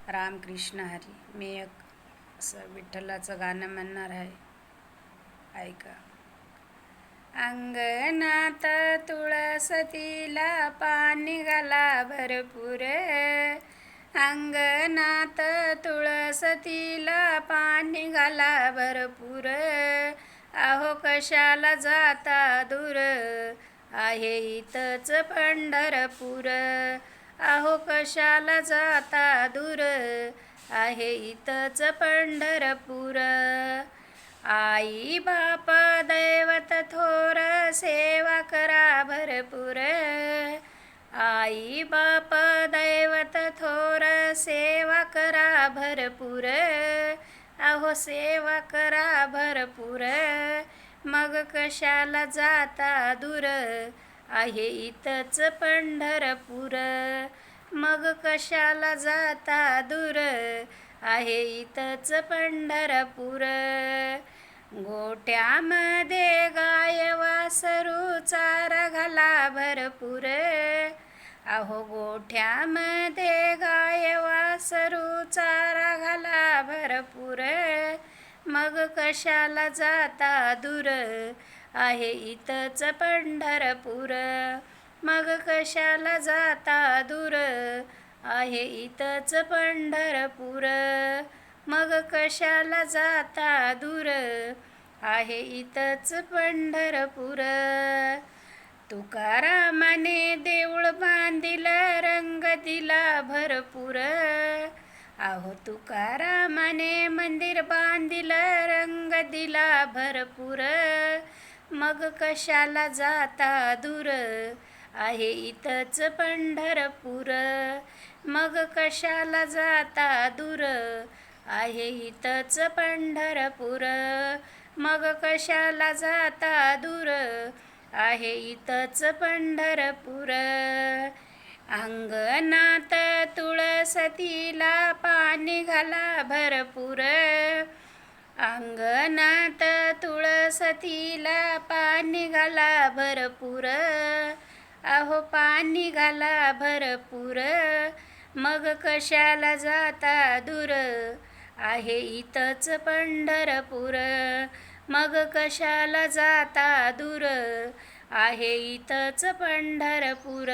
रामकृष्ण हरी. मी एक असं विठ्ठलाचं गाणं म्हणणार आहे, ऐका. अंगणात तुळसतीला पाणी घाला भरपूर, अंगणात तुळसतीला पाणी घाला भरपूर. अहो कशाला जाता दूर, आहे इथंच पंढरपूर. अहो कशाला जाता दूर, आहे इथंच पंढरपूर. आई बाप दैवत थोर, सेवा करा भरपूर. आई बाप दैवत थोर, सेवा करा भरपूर. अहो सेवा करा भरपूर, मग कशाला जाता दूर, आहे इथंच पंढरपूर. मग कशाला जाता दूर, आहे इथंच पंढरपूर. गोठ्यामध्ये गाय वासरू चारा घाला भरपूर. अहो गोठ्यामध्ये गाय वासरू चारा घाला भरपूर. मग कशाला जाता दूर, आहे इथंच पंढरपूर. मग कशाला जाता दूर, आहे इथंच पंढरपूर. मग कशाला जाता दूर, आहे इथंच पंढरपूर. तुकारामाने देऊळ बांधिलं, रंग दिला भरपूर. अहो तुकारामाने मंदिर बांधिलं, रंग दिला भरपूर. मग कशाला जाता दूर, आहे इथंच पंढरपूर. मग कशाला जाता दूर, आहे इथंच पंढरपूर. मग कशाला जाता दूर, आहे इथंच पंढरपूर. अंगणात तुळसतीला पाणी घाला भरपूर. अंगणात तुळसतीला पाणी घाला भरपूर. अहो पाणी घाला भरपूर, मग कशाला जाता दूर, आहे इथंच पंढरपूर. मग कशाला जाता दूर, आहे इथंच पंढरपूर.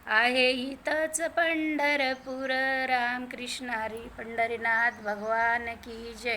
आहे इथंच पंढरपूर. रामकृष्ण हरी. पंढरीनाथ भगवान की जय.